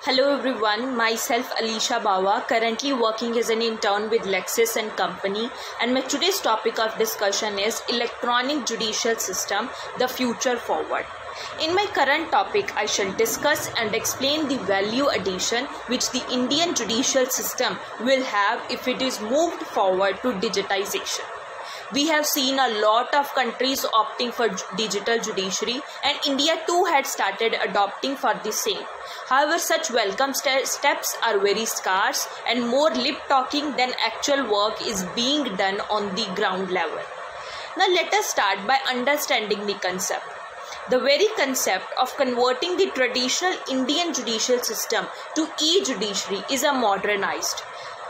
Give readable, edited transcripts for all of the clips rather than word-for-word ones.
Hello everyone, myself Alisha Bawa, currently working as an intern with Lexis and Company, and my today's topic of discussion is Electronic Judicial System, the Future Forward. In my current topic, I shall discuss and explain the value addition which the Indian judicial system will have if it is moved forward to digitization. We have seen a lot of countries opting for digital judiciary, and India too had started adopting for the same. However, such welcome steps are very scarce and more lip talking than actual work is being done on the ground level. Now let us start by understanding the concept. The very concept of converting the traditional Indian judicial system to e-judiciary is a modernized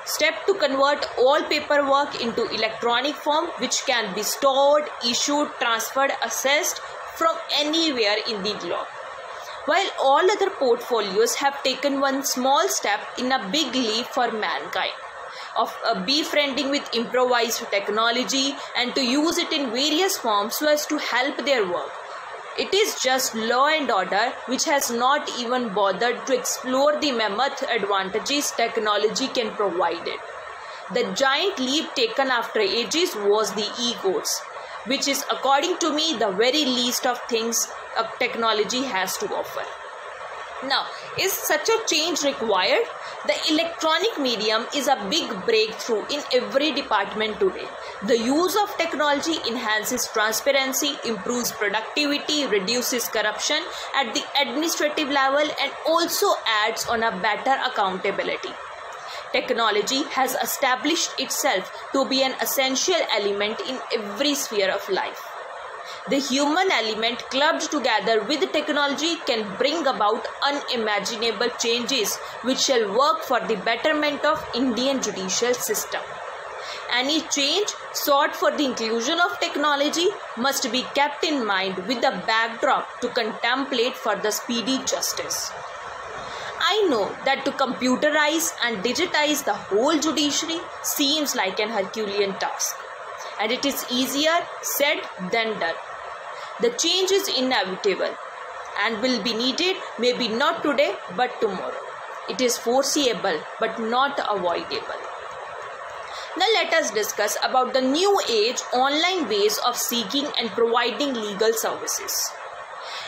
step to convert all paperwork into electronic form, which can be stored, issued, transferred, assessed from anywhere in the globe. While all other portfolios have taken one small step in a big leap for mankind of befriending with improvised technology and to use it in various forms so as to help their work. It is just law and order which has not even bothered to explore the mammoth advantages technology can provide it. The giant leap taken after ages was the e-courts, which is according to me the very least of things technology has to offer. Now, is such a change required? The electronic medium is a big breakthrough in every department today. The use of technology enhances transparency, improves productivity, reduces corruption at the administrative level, and also adds on a better accountability. Technology has established itself to be an essential element in every sphere of life. The human element clubbed together with technology can bring about unimaginable changes which shall work for the betterment of Indian judicial system. Any change sought for the inclusion of technology must be kept in mind with the backdrop to contemplate for the speedy justice. I know that to computerize and digitize the whole judiciary seems like an Herculean task, and it is easier said than done. The change is inevitable and will be needed, maybe not today but tomorrow. It is foreseeable but not avoidable. Now let us discuss about the new age online ways of seeking and providing legal services.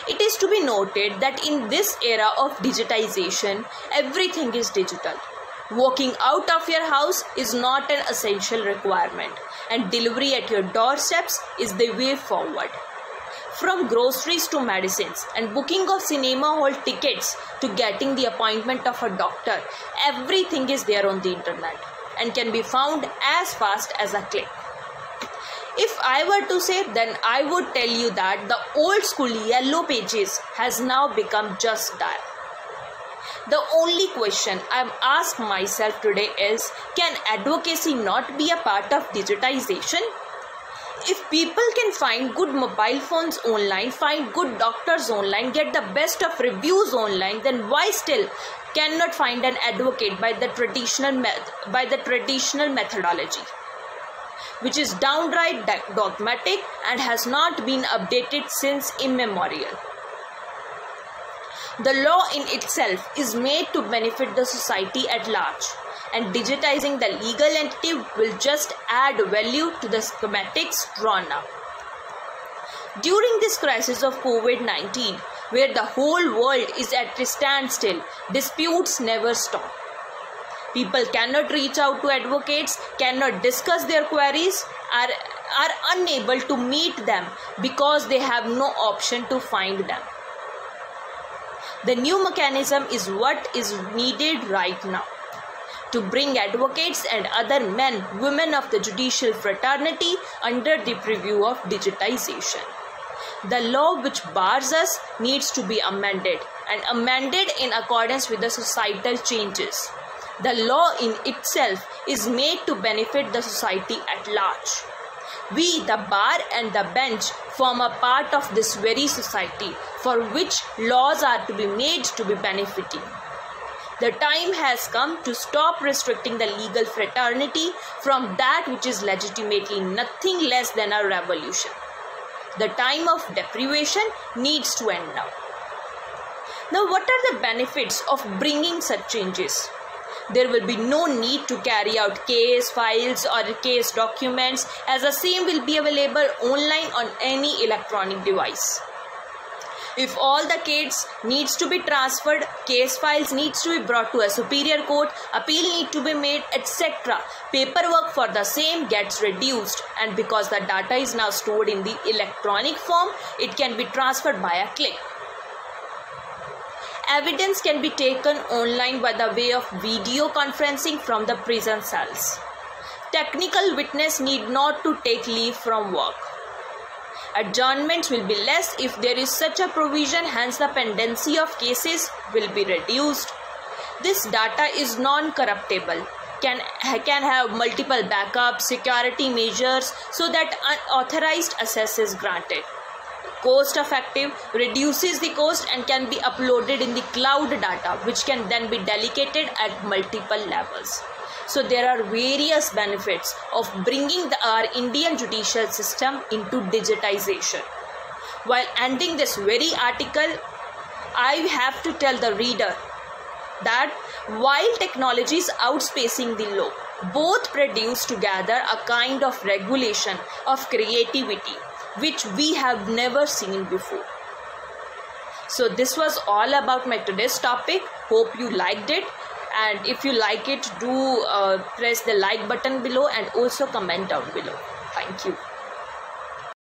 It is to be noted that in this era of digitization, everything is digital. Walking out of your house is not an essential requirement, and delivery at your doorsteps is the way forward. From groceries to medicines and booking of cinema hall tickets to getting the appointment of a doctor, everything is there on the internet and can be found as fast as a click. If I were to say, then I would tell you that the old school yellow pages has now become just dial. The only question I am asking myself today is, can advocacy not be a part of digitization? If people can find good mobile phones online, find good doctors online, get the best of reviews online, then why still cannot find an advocate by the traditional methodology, which is downright dogmatic and has not been updated since immemorial? The law in itself is made to benefit the society at large, and digitizing the legal entity will just add value to the schematics drawn up. During this crisis of COVID-19, where the whole world is at a standstill, disputes never stop. People cannot reach out to advocates, cannot discuss their queries, are unable to meet them because they have no option to find them. The new mechanism is what is needed right now to bring advocates and other men, women of the judicial fraternity under the purview of digitization. The law which bars us needs to be amended, and amended in accordance with the societal changes. The law in itself is made to benefit the society at large. We, the bar and the bench, form a part of this very society for which laws are to be made to be benefiting. The time has come to stop restricting the legal fraternity from that which is legitimately nothing less than a revolution. The time of deprivation needs to end now. Now, what are the benefits of bringing such changes? There will be no need to carry out case files or case documents, as the same will be available online on any electronic device. If all the case needs to be transferred, case files needs to be brought to a superior court, appeal need to be made, etc., paperwork for the same gets reduced, and because the data is now stored in the electronic form, it can be transferred by a click. Evidence can be taken online by the way of video conferencing from the prison cells. Technical witness need not to take leave from work. Adjournments will be less if there is such a provision, hence the pendency of cases will be reduced. This data is non-corruptible, can have multiple backups, security measures so that unauthorized access is granted. Cost effective, reduces the cost and can be uploaded in the cloud data, which can then be delegated at multiple levels. So there are various benefits of bringing our Indian judicial system into digitization. While ending this very article, I have to tell the reader that while technology is outspacing the law, both produce together a kind of regulation of creativity which we have never seen before. So this was all about my today's topic. Hope you liked it, and if you like it, do press the like button below and also comment down below. Thank you.